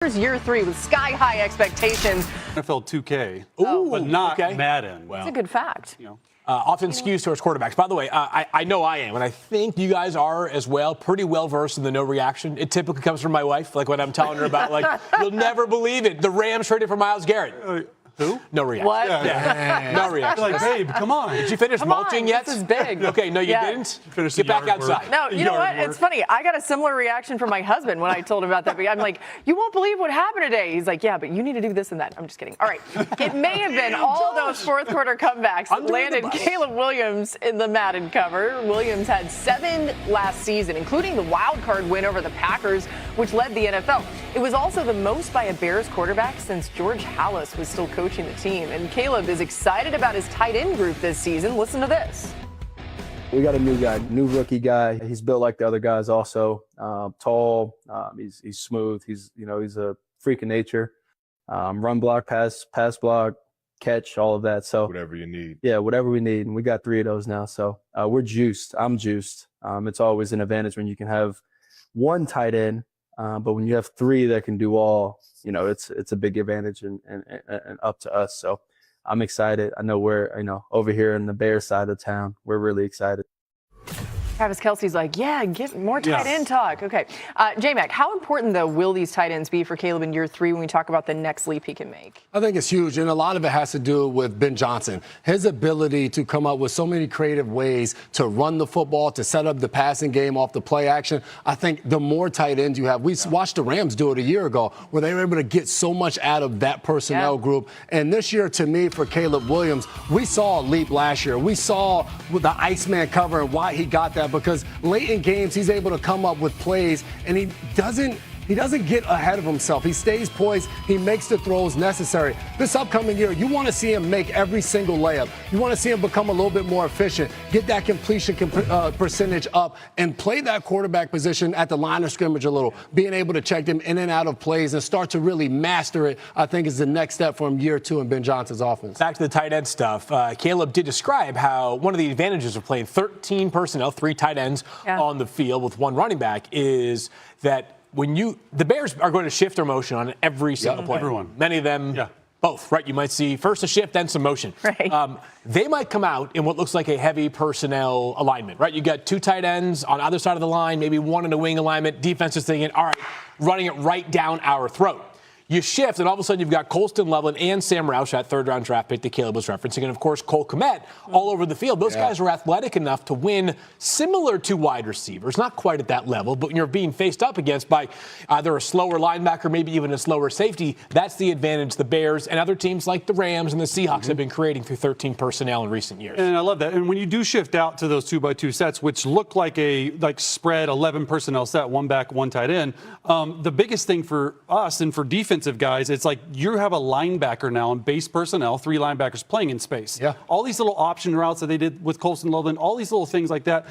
Here's year 3 with sky-high expectations. NFL 2K, but not Madden. That's a good fact. Often skews towards quarterbacks. By the way, I know I am, and I think you guys are as well, pretty well versed in the no reaction. It typically comes from my wife, like when I'm telling her about, like, you'll never believe it. The Rams traded for Myles Garrett. Who? No reaction. What? Yeah. No reaction. Like, babe, come on. Did you finish mulching yet? This is big. Okay, no, you didn't? Finish Get the back yard work. outside. No, you know what? Yard work. It's funny. I got a similar reaction from my husband when I told him about that. I'm like, you won't believe what happened today. He's like, yeah, but you need to do this and that. I'm just kidding. All right. It may have been all those fourth quarter comebacks that landed Caleb Williams in the Madden cover. Williams had 7 last season, including the wild card win over the Packers, which led the NFL. It was also the most by a Bears quarterback since George Halas was still coaching the team. And Caleb is excited about his tight end group this season. Listen to this. We got a new guy, new rookie guy. He's built like the other guys also. Tall, he's smooth. He's a freak of nature. Run block, pass block, catch, all of that. So whatever you need. Yeah, whatever we need. And we got 3 of those now. So we're juiced. I'm juiced. It's always an advantage when you can have one tight end, but when you have 3 that can do all, it's a big advantage and up to us. So I'm excited. I know we're, over here in the Bears side of town, we're really excited. Travis Kelce's like, yeah, get more tight end talk. Okay. J-Mac, how important, though, will these tight ends be for Caleb in year 3 when we talk about the next leap he can make? I think it's huge, and a lot of it has to do with Ben Johnson. His ability to come up with so many creative ways to run the football, to set up the passing game off the play action. I think the more tight ends you have, we watched the Rams do it a year ago, where they were able to get so much out of that personnel group. And this year, to me, for Caleb Williams, we saw a leap last year. We saw with the Iceman cover and why he got that, because late in games he's able to come up with plays, and he doesn't get ahead of himself. He stays poised. He makes the throws necessary. This upcoming year, you want to see him make every single layup. You want to see him become a little bit more efficient, get that completion percentage up, and play that quarterback position at the line of scrimmage a little. Being able to check them in and out of plays and start to really master it, I think, is the next step for him year 2 in Ben Johnson's offense. Back to the tight end stuff. Caleb did describe how one of the advantages of playing 13 personnel, 3 tight ends on the field with 1 running back, is that the Bears are going to shift their motion on every single play. Everyone. Many of them, both, right? You might see first a shift, then some motion. Right. They might come out in what looks like a heavy personnel alignment, right? You got 2 tight ends on either side of the line, maybe 1 in a wing alignment. Defense is thinking, all right, running it right down our throat. You shift, and all of a sudden you've got Colston Loveland and Sam Roush, that 3rd-round draft pick that Caleb was referencing, and, of course, Cole Kmet all over the field. Those guys are athletic enough to win similar to wide receivers, not quite at that level, but when you're being faced up against by either a slower linebacker, maybe even a slower safety, that's the advantage the Bears and other teams like the Rams and the Seahawks have been creating through 13 personnel in recent years. And I love that. And when you do shift out to those 2x2 sets, which look like a spread 11 personnel set, 1 back, 1 tight end, the biggest thing for us and for defensive guys, it's like you have a linebacker now in base personnel, 3 linebackers playing in space. Yeah. All these little option routes that they did with Colston Loveland, all these little things like that.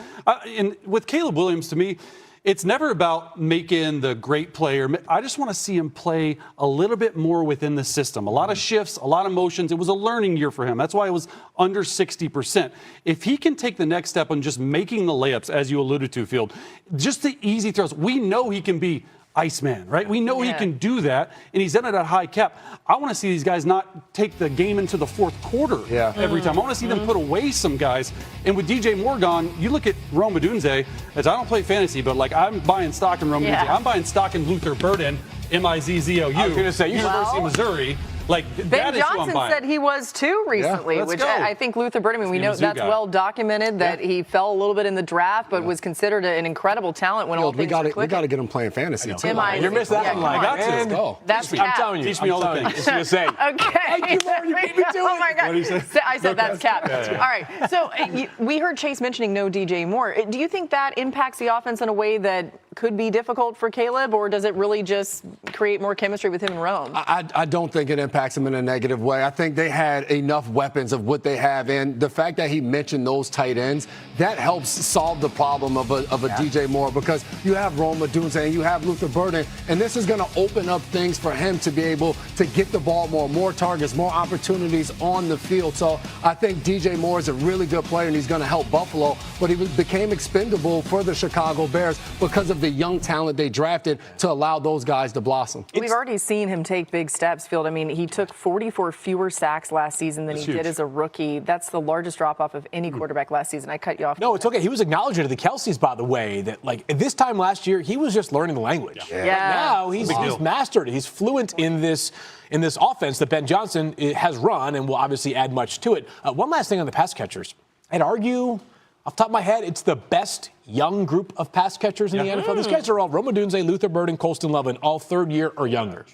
And with Caleb Williams, to me, it's never about making the great player. I just want to see him play a little bit more within the system. A lot of shifts, a lot of motions. It was a learning year for him. That's why it was under 60%. If he can take the next step on just making the layups, as you alluded to, Field, just the easy throws, we know he can be Iceman, right? We know he can do that, and he's done it at high cap. I want to see these guys not take the game into the 4th quarter every time. I want to see them put away some guys. And with DJ Moore gone, you look at Rome Odunze, as I don't play fantasy, but I'm buying stock in Rome Odunze. I'm buying stock in Luther Burden, Mizzou. I was going to say, University of Missouri. Ben Johnson said he was too recently, which I think Luther Burden, we know that's well documented that he fell a little bit in the draft, but was considered an incredible talent when all things were clicking. We got to get him playing fantasy, too. You're missing that one, Mike. Let's go. That's I'm telling you. Teach me all the things. Just going to say. Okay. Thank you, Lord. You beat me to it. Oh, my God. What did you say? I said that's cap. All right. So we heard Chase mentioning no DJ Moore. Do you think that impacts the offense in a way that could be difficult for Caleb, or does it really just create more chemistry with him and Rome? I don't think it impacts him in a negative way. I think they had enough weapons of what they have, and the fact that he mentioned those tight ends, that helps solve the problem of a DJ Moore, because you have Rome Odunze and you have Luther Burden, and this is going to open up things for him to be able to get the ball more targets, more opportunities on the field. So I think DJ Moore is a really good player, and he's going to help Buffalo, but he became expendable for the Chicago Bears because of the the young talent they drafted to allow those guys to blossom. We've already seen him take big steps, Field. I mean, he took 44 fewer sacks last season than he did as a rookie. That's the largest drop-off of any quarterback last season. I cut you off. No, it's okay. He was acknowledging to the Kelseys, by the way, that like at this time last year, he was just learning the language. Yeah. Now he's mastered it. He's fluent in this offense that Ben Johnson has run and will obviously add much to it. One last thing on the pass catchers. I'd argue, off the top of my head, it's the best young group of pass catchers in the NFL. These guys are all Rome Odunze, Luther Burden, Colston Loveland, all third year or younger.